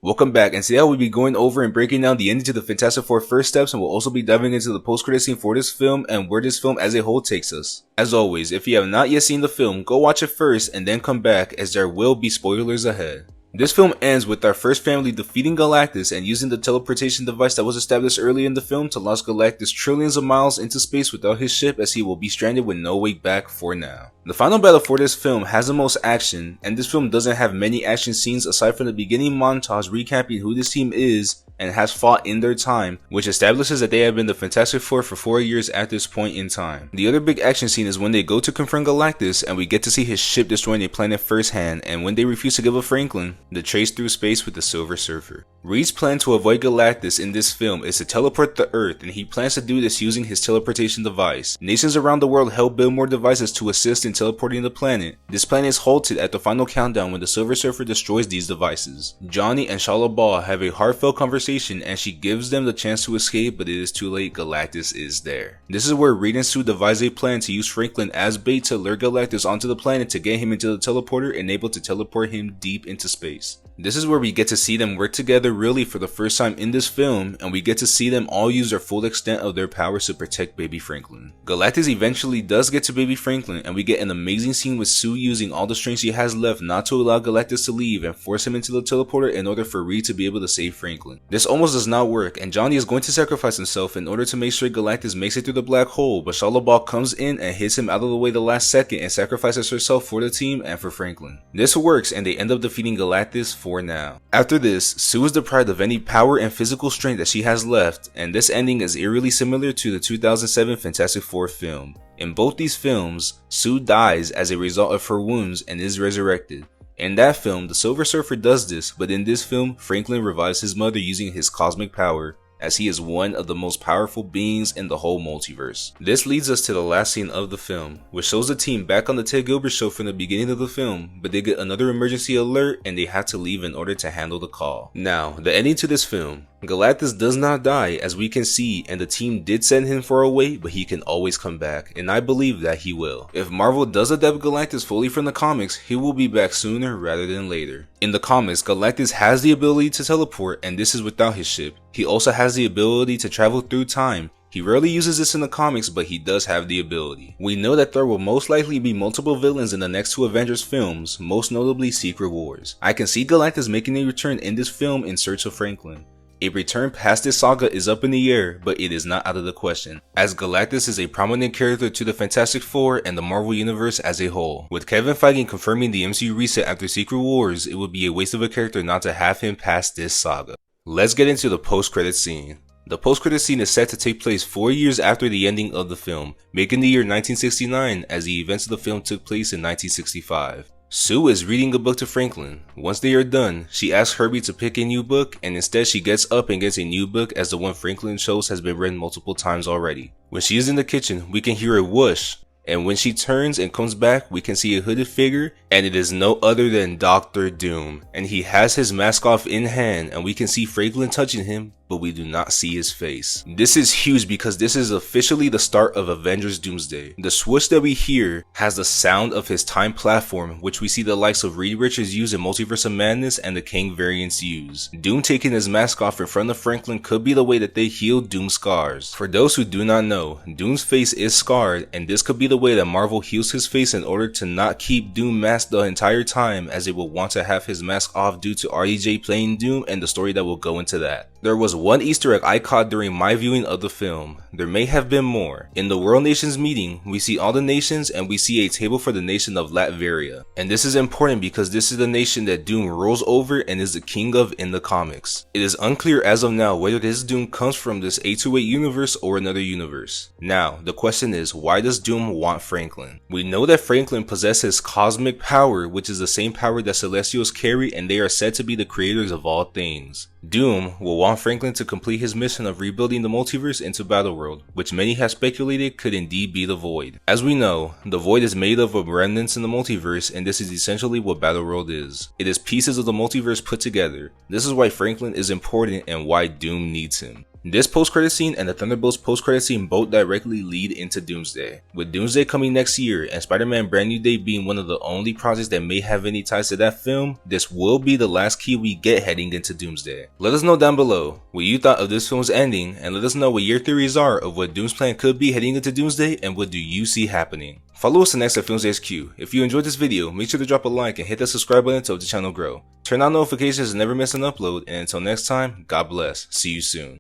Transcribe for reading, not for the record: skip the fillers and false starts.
Welcome back, and today I will be going over and breaking down the ending to the Fantastic Four First Steps, and we'll also be diving into the post-credit scene for this film and where this film as a whole takes us. As always, if you have not yet seen the film, go watch it first and then come back as there will be spoilers ahead. This film ends with our first family defeating Galactus and using the teleportation device that was established early in the film to launch Galactus trillions of miles into space without his ship, as he will be stranded with no way back for now. The final battle for this film has the most action, and this film doesn't have many action scenes aside from the beginning montage recapping who this team is and has fought in their time, which establishes that they have been the Fantastic Four for 4 years at this point in time. The other big action scene is when they go to confront Galactus and we get to see his ship destroying a planet firsthand, and when they refuse to give up Franklin, the chase through space with the Silver Surfer. Reed's plan to avoid Galactus in this film is to teleport to Earth, and he plans to do this using his teleportation device. Nations around the world help build more devices to assist in teleporting the planet. This plan is halted at the final countdown when the Silver Surfer destroys these devices. Johnny and Shala Ball have a heartfelt conversation and she gives them the chance to escape, but it is too late. Galactus is there. This is where Reed and Sue devise a plan to use Franklin as bait to lure Galactus onto the planet to get him into the teleporter and able to teleport him deep into space. This is where we get to see them work together really for the first time in this film, and we get to see them all use their full extent of their powers to protect baby Franklin. Galactus eventually does get to baby Franklin, and we get an amazing scene with Sue using all the strength she has left not to allow Galactus to leave and force him into the teleporter in order for Reed to be able to save Franklin. This almost does not work, and Johnny is going to sacrifice himself in order to make sure Galactus makes it through the black hole, but Shala Ball comes in and hits him out of the way the last second and sacrifices herself for the team and for Franklin. This works, and they end up defeating Galactus for now. After this, Sue is deprived of any power and physical strength that she has left, and this ending is eerily similar to the 2007 Fantastic Four film. In both these films, Sue dies as a result of her wounds and is resurrected. In that film, the Silver Surfer does this, but in this film, Franklin revives his mother using his cosmic power, as he is one of the most powerful beings in the whole multiverse. This leads us to the last scene of the film, which shows the team back on the Ted Gilbert show from the beginning of the film, but they get another emergency alert and they have to leave in order to handle the call. Now, the ending to this film, Galactus does not die as we can see, and the team did send him far away, but he can always come back, and I believe that he will. If Marvel does adapt Galactus fully from the comics, he will be back sooner rather than later. In the comics, Galactus has the ability to teleport, and this is without his ship. He also has the ability to travel through time. He rarely uses this in the comics, but he does have the ability. We know that there will most likely be multiple villains in the next two Avengers films, most notably Secret Wars. I can see Galactus making a return in this film in search of Franklin. A return past this saga is up in the air, but it is not out of the question, as Galactus is a prominent character to the Fantastic Four and the Marvel Universe as a whole. With Kevin Feige confirming the MCU reset after Secret Wars, it would be a waste of a character not to have him past this saga. Let's get into the post-credit scene. The post-credit scene is set to take place 4 years after the ending of the film, making the year 1969 as the events of the film took place in 1965. Sue is reading a book to Franklin. Once they are done, she asks Herbie to pick a new book, and instead she gets up and gets a new book as the one Franklin chose has been read multiple times already. When she is in the kitchen, we can hear a whoosh, and when she turns and comes back, we can see a hooded figure, and it is no other than Dr. Doom, and he has his mask off in hand, and we can see Franklin touching him, but we do not see his face. This is huge because this is officially the start of Avengers Doomsday. The swoosh that we hear has the sound of his time platform, which we see the likes of Reed Richards use in Multiverse of Madness and the Kang variants use. Doom taking his mask off in front of Franklin could be the way that they heal Doom's scars. For those who do not know, Doom's face is scarred, and this could be the way that Marvel heals his face in order to not keep Doom masked the entire time, as they will want to have his mask off due to RDJ playing Doom and the story that will go into that. There was one Easter egg I caught during my viewing of the film. There may have been more. In the World Nations meeting, we see all the nations and we see a table for the nation of Latveria. And this is important because this is the nation that Doom rules over and is the king of in the comics. It is unclear as of now whether this Doom comes from this 828 universe or another universe. Now, the question is, why does Doom want Franklin? We know that Franklin possesses cosmic power, which is the same power that Celestials carry, and they are said to be the creators of all things. Doom will want Franklin to complete his mission of rebuilding the multiverse into Battleworld, which many have speculated could indeed be the Void. As we know, the Void is made up of remnants in the multiverse, and this is essentially what Battleworld is. It is pieces of the multiverse put together. This is why Franklin is important and why Doom needs him. This post-credit scene and the Thunderbolts post-credit scene both directly lead into Doomsday. With Doomsday coming next year and Spider-Man Brand New Day being one of the only projects that may have any ties to that film, this will be the last key we get heading into Doomsday. Let us know down below what you thought of this film's ending, and let us know what your theories are of what Doom's plan could be heading into Doomsday and what do you see happening. Follow us next at Films HQ. If you enjoyed this video, make sure to drop a like and hit the subscribe button to help the channel grow. Turn on notifications and never miss an upload, and until next time, God bless. See you soon.